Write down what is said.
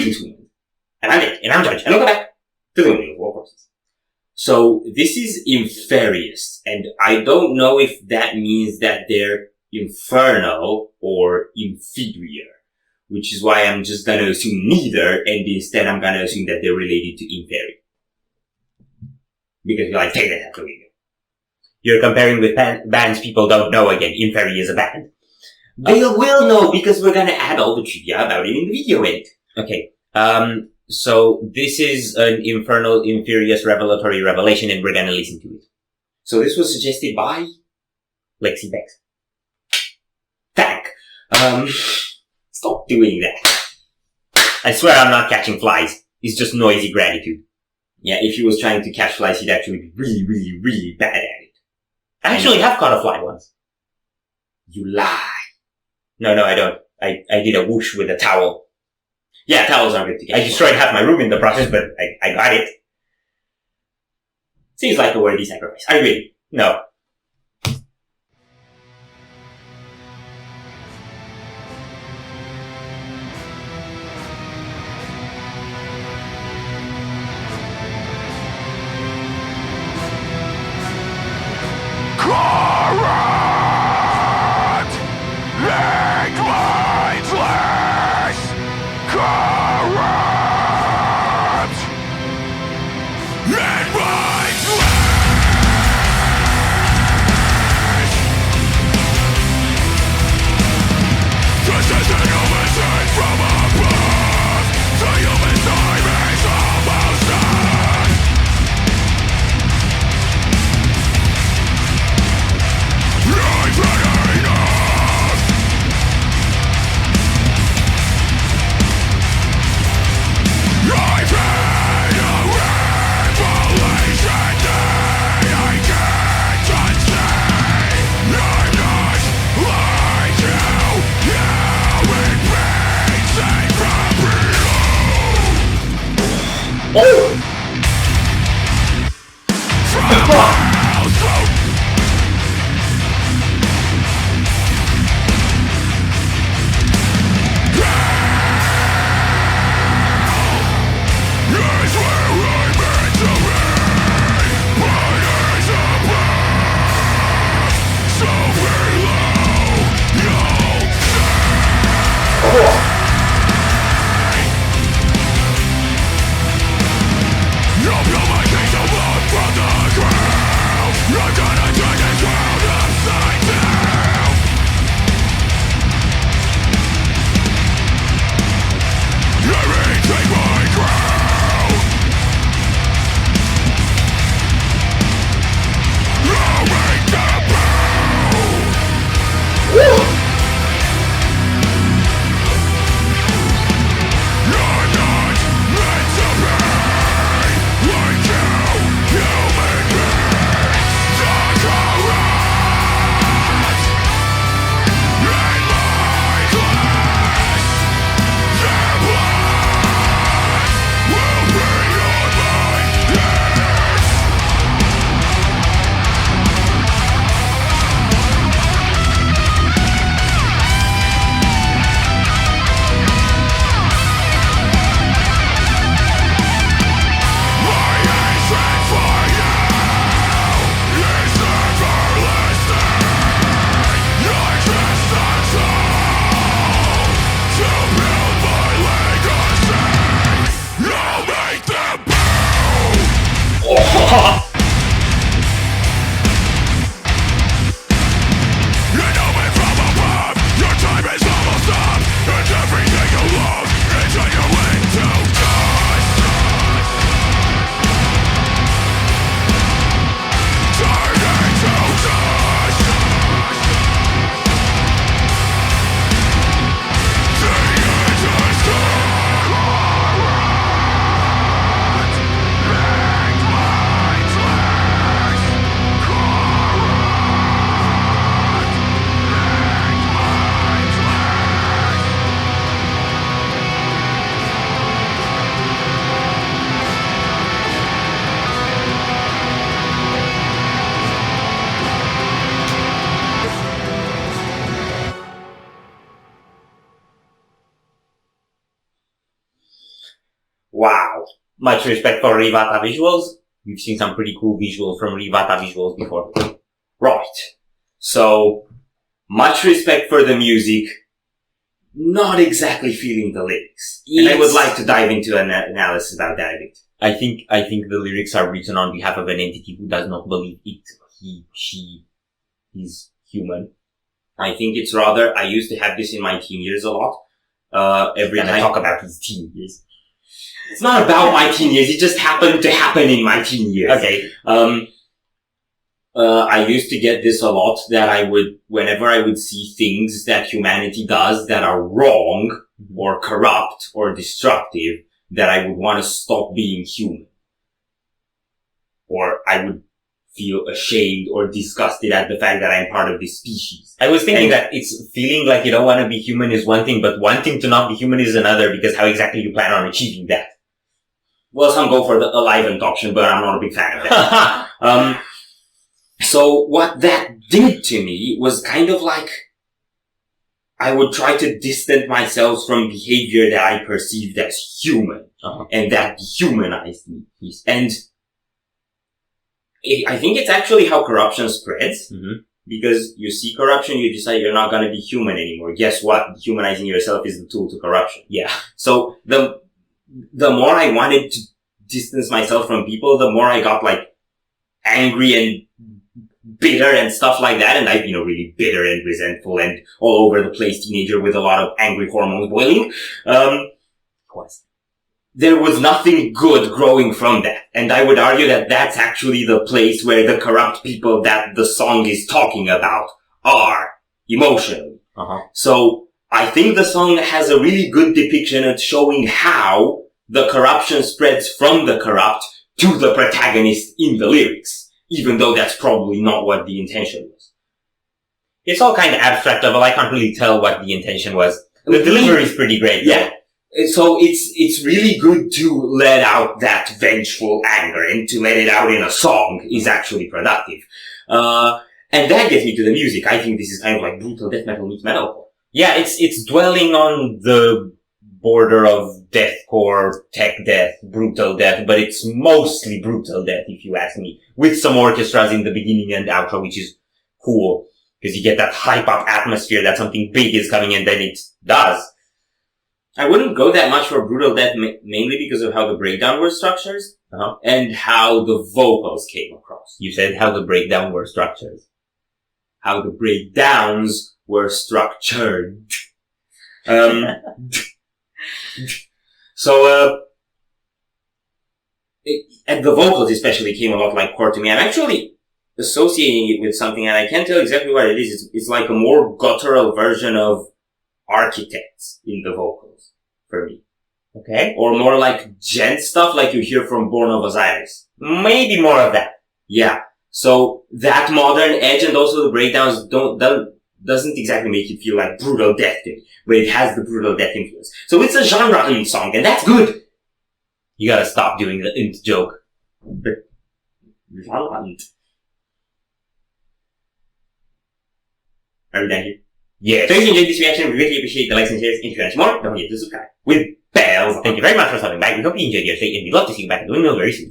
inhuman. And I'm it, and I'm judge, and I'll go back to the Windmill of War Corpses. So, this is Inferious, and I don't know if that means that they're infernal or inferior, which is why I'm just gonna assume neither, and instead I'm gonna assume that they're related to Inferior. Because you're take that out the window. You're comparing with bands people don't know again. Inferior is a band. They will know because we're gonna add all the trivia about it in the video end. Okay. So this is an infernal, inferious, revelatory revelation, and we're gonna listen to it. So this was suggested by Lexi Bex. Thank. Stop doing that. I swear I'm not catching flies. It's just noisy gratitude. Yeah, if he was trying to catch flies, he'd actually be really, really, really bad at it. I actually have caught a fly once. You lie. No, I don't. I did a whoosh with a towel. Yeah, towels are good to get. I destroyed half my room in the process, but I got it. Seems like a worthy sacrifice. Are you ready? No. Wow. Much respect for Rivata visuals. We've seen some pretty cool visuals from Rivata visuals before. Right. So, much respect for the music. Not exactly feeling the lyrics. And I would like to dive into an analysis about that a bit. I think the lyrics are written on behalf of an entity who does not believe she is human. I think it's rather, I used to have this in my teen years a lot. Every time I talk about his teen years. It's not about my teen years, it just happened to happen in my teen years. Okay. I used to get this a lot that whenever I would see things that humanity does that are wrong or corrupt or destructive, that I would want to stop being human. Or I would feel ashamed or disgusted at the fact that I'm part of this species. I was thinking that it's feeling like you don't want to be human is one thing, but wanting to not be human is another, because how exactly you plan on achieving that? Well, some go for the alive option, but I'm not a big fan of that. So what that did to me was kind of like, I would try to distance myself from behavior that I perceived as human, and that dehumanized me. And I think it's actually how corruption spreads, because you see corruption, you decide you're not gonna be human anymore. Guess what? Dehumanizing yourself is the tool to corruption. Yeah. So the more I wanted to distance myself from people, the more I got like angry and bitter and stuff like that, and I've been a really bitter and resentful and all over the place teenager with a lot of angry hormones boiling. There was nothing good growing from that. And I would argue that that's actually the place where the corrupt people that the song is talking about are emotionally. So I think the song has a really good depiction of showing how the corruption spreads from the corrupt to the protagonist in the lyrics, even though that's probably not what the intention was. It's all kind of abstract, but I can't really tell what the intention was. The delivery is pretty great. Yeah. So it's really good to let out that vengeful anger, and to let it out in a song is actually productive. And that gets me to the music. I think this is kind of like brutal death metal meets metalcore. Yeah, it's dwelling on the border of deathcore, tech death, brutal death, but it's mostly brutal death, if you ask me, with some orchestras in the beginning and outro, which is cool, because you get that hype up atmosphere that something big is coming, and then it does. I wouldn't go that much for brutal death, mainly because of how the breakdown were structured, and how the vocals came across. You said how the breakdown were structured. How the breakdowns were structured. So, and the vocals especially came a lot like core to me. I'm actually associating it with something, and I can't tell exactly what it is. It's like a more guttural version of Architects in the vocals, for me. Okay? Or more like gent stuff like you hear from Born of Osiris. Maybe more of that. Yeah. So, that modern edge and also the breakdowns doesn't exactly make it feel like brutal death to me, but it has the brutal death influence. So it's a genre song, and that's good. You gotta stop doing the int joke. But genre. Are we done here? Yeah. So if you enjoyed this reaction, we really appreciate the likes and shares. And if you want more, don't forget to subscribe with bells. Thank you very much for stopping by. We hope you enjoyed your stay, and we'd love to see you back at the Windmill very soon.